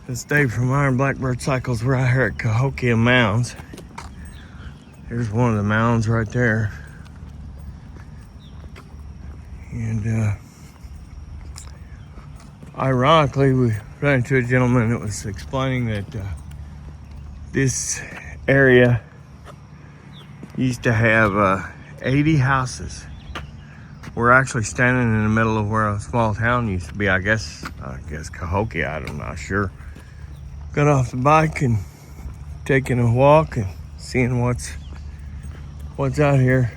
This Dave from Iron Blackbird Cycles. We're out here at Cahokia Mounds. Here's one of the mounds right there. And ironically, we ran into a gentleman that was explaining that this area used to have 80 houses. We're actually standing in the middle of where a small town used to be. I guess Cahokia, I'm not sure. Got off the bike and taking a walk and seeing what's out here.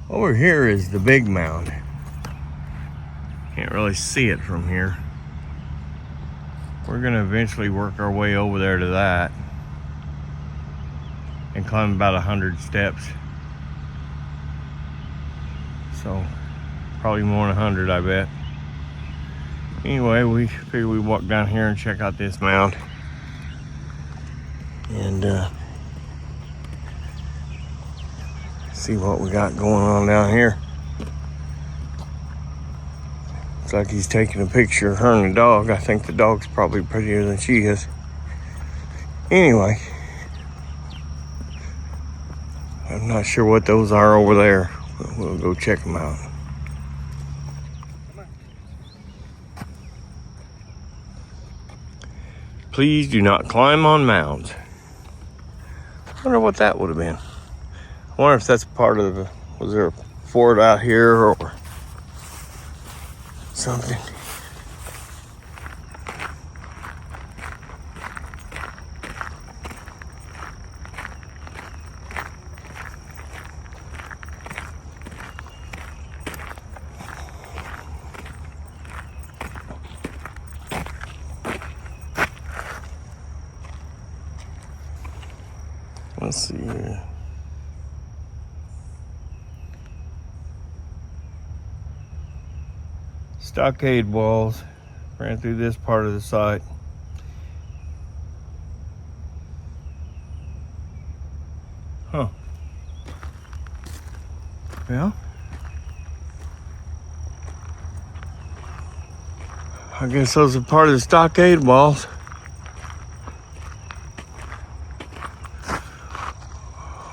Over here is the big mound. Can't really see it from here. We're gonna eventually work our way over there to that and climb about 100 steps. So probably more than 100, I bet. Anyway, we figured we'd walk down here and check out this mound. And see what we got going on down here. Looks like he's taking a picture of her and the dog. I think the dog's probably prettier than she is. Anyway, I'm not sure what those are over there, but we'll go check them out. Please do not climb on mounds. I wonder what that would have been. I wonder if that's part of the, was there a fort out here or something? Let's see here. Stockade walls ran through this part of the site. Huh. Well, I guess those are part of the stockade walls.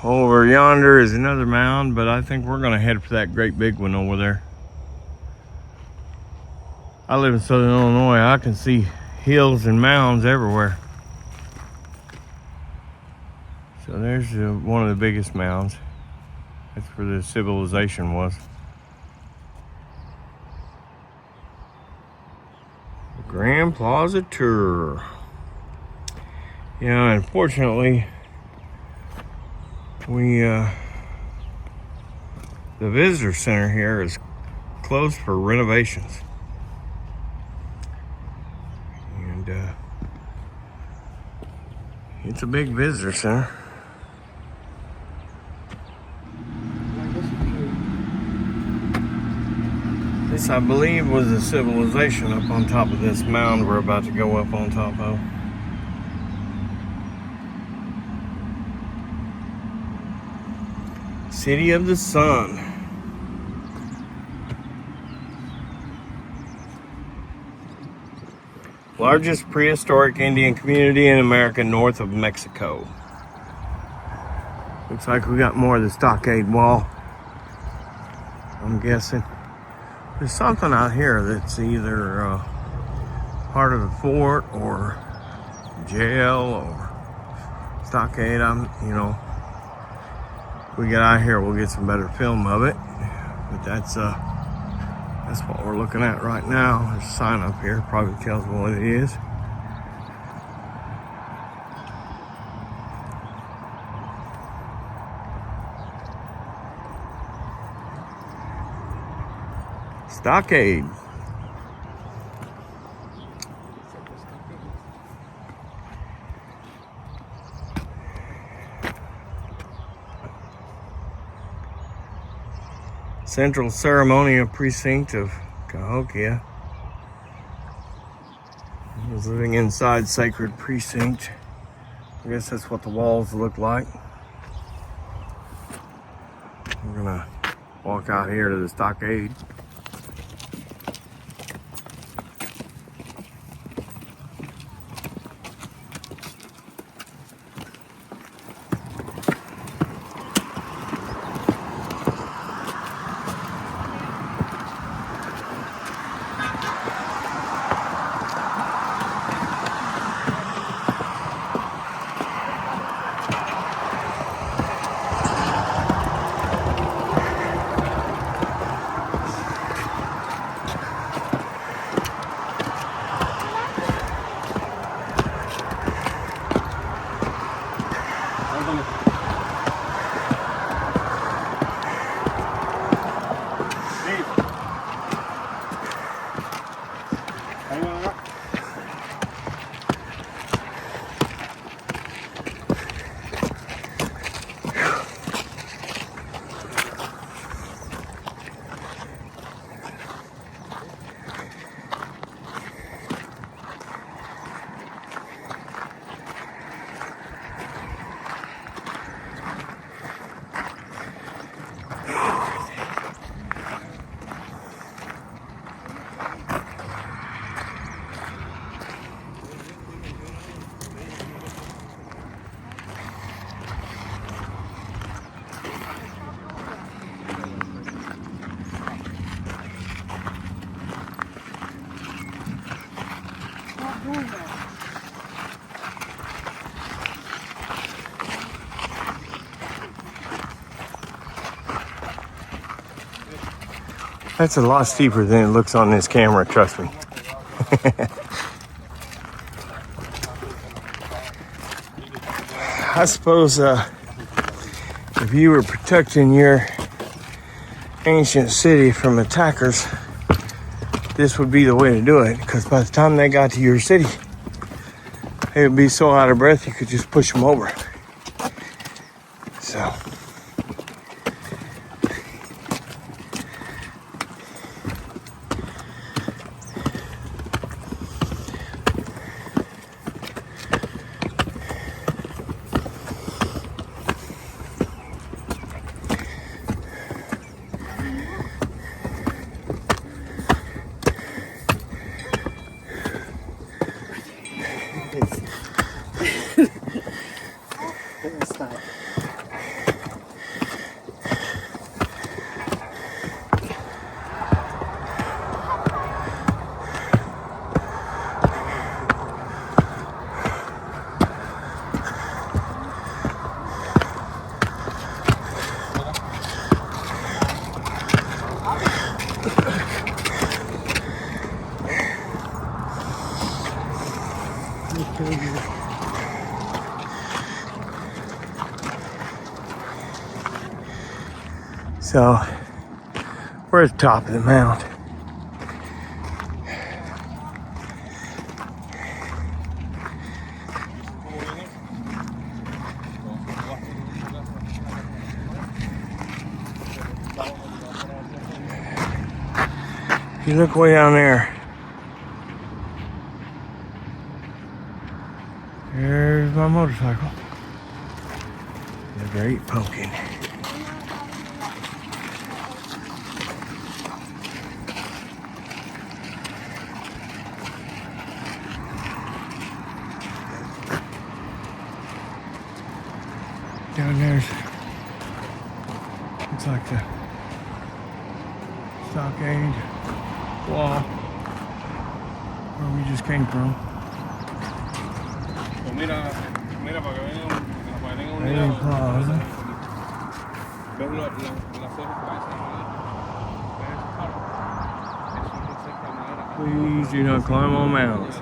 Over yonder is another mound, but I think we're gonna head for that great big one over there. I live in Southern Illinois. I can see hills and mounds everywhere. So there's one of the biggest mounds. That's where the civilization was. The Grand Plaza Tour. Yeah, unfortunately, the visitor center here is closed for renovations. And it's a big visitor center. This, I believe, was a civilization up on top of this mound we're about to go up on top of. City of the Sun. Largest prehistoric Indian community in America north of Mexico. Looks like we got more of the stockade wall, I'm guessing. There's something out here that's either part of the fort or jail or stockade. We get out here, we'll get some better film of it. But that's what we're looking at right now. There's a sign up here, probably tells me what it is. Stockade. Central Ceremonial Precinct of Cahokia. I was living inside Sacred Precinct. I guess that's what the walls look like. We're gonna walk out here to the stockade. That's a lot steeper than it looks on this camera, trust me. I suppose if you were protecting your ancient city from attackers, this would be the way to do it, because by the time they got to your city, they would be so out of breath you could just push them over. So So, we're at the top of the mound. If you look way down there, there's my motorcycle. The Great Pumpkin. Down there's, looks like the stockade wall where we just came from. Please do not climb on mounds.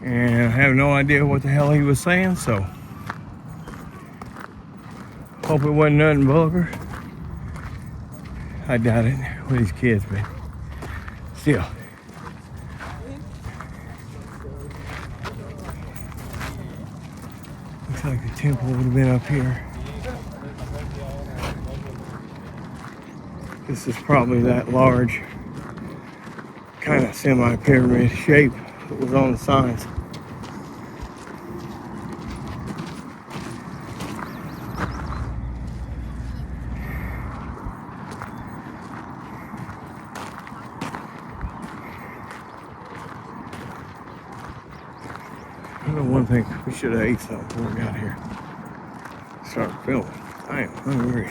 And I have no idea what the hell he was saying, so hope it wasn't nothing vulgar. I doubt it with these kids, but still. Looks like the temple would have been up here. This is probably that large, kind of semi-pyramid shape that was on the signs. I know one thing, we should have ate something before we got here. Started filming. I am hungry.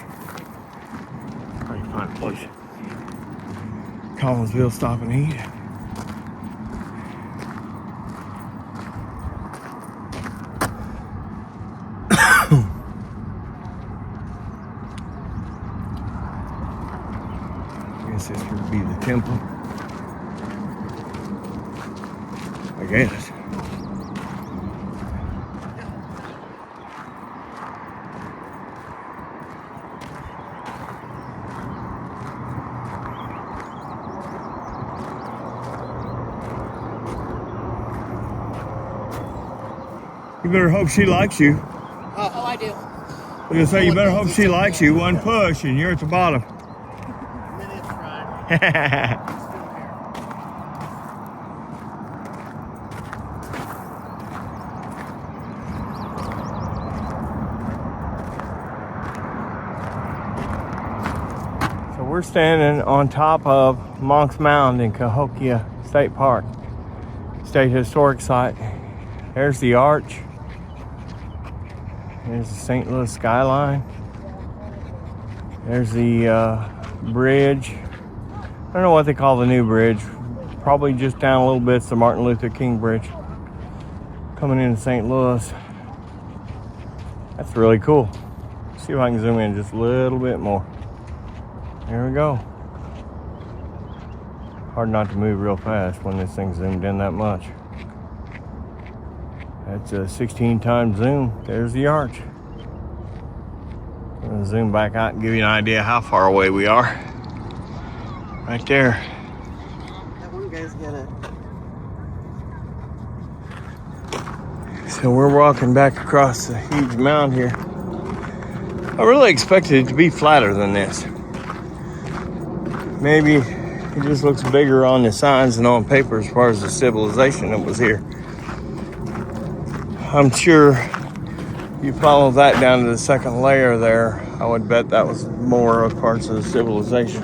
I can find a place. Collinsville, stop and eat. I guess this would be the temple. I guess. better hope she likes you. Oh, I do. I was gonna say, you better hope she likes you. One push and you're at the bottom. Minutes ride. So we're standing on top of Monk's Mound in Cahokia State Park, State Historic Site. There's the arch. There's the St. Louis skyline. There's the bridge. I don't know what they call the new bridge. Probably just down a little bit, it's the Martin Luther King Bridge. Coming into St. Louis. That's really cool. See if I can zoom in just a little bit more. There we go. Hard not to move real fast when this thing's zoomed in that much. That's a 16 times zoom. There's the arch. I'm gonna zoom back out and give you an idea how far away we are. Right there. That one guy's got it. So we're walking back across the huge mound here. I really expected it to be flatter than this. Maybe it just looks bigger on the signs and on paper as far as the civilization that was here. I'm sure you follow that down to the second layer there, I would bet that was more of parts of the civilization.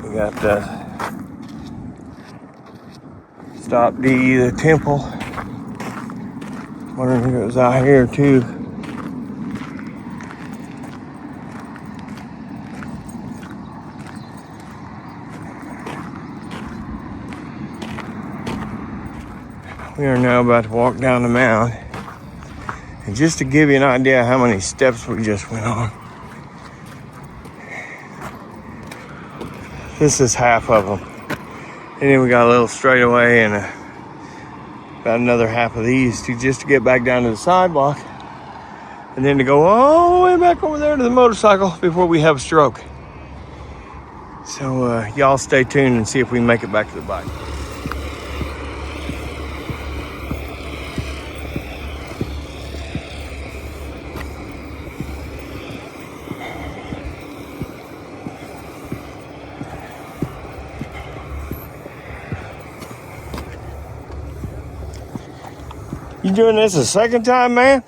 We got the Stop D, the temple. Wondering if it was out here too. We are now about to walk down the mound. And just to give you an idea how many steps we just went on. This is half of them. And then we got a little straightaway and about another half of these just to get back down to the sidewalk. And then to go all the way back over there to the motorcycle before we have a stroke. So y'all stay tuned and see if we can make it back to the bike. You doing this a second time, man?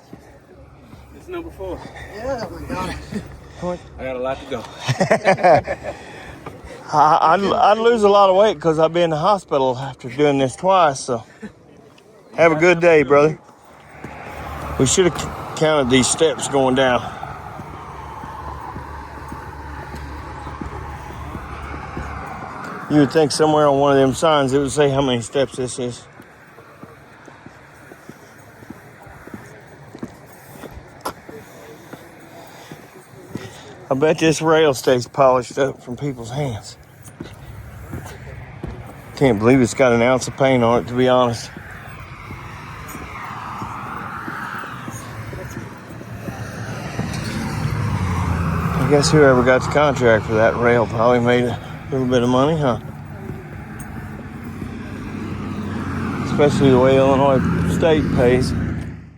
It's number 4. Yeah, oh my God. I got a lot to go. I'd lose a lot of weight because I've been in the hospital after doing this twice, so have a good day, brother. We should have counted these steps going down. You would think somewhere on one of them signs it would say how many steps this is. I bet this rail stays polished up from people's hands. Can't believe it's got an ounce of paint on it, to be honest. I guess whoever got the contract for that rail probably made a little bit of money, huh? Especially the way Illinois State pays.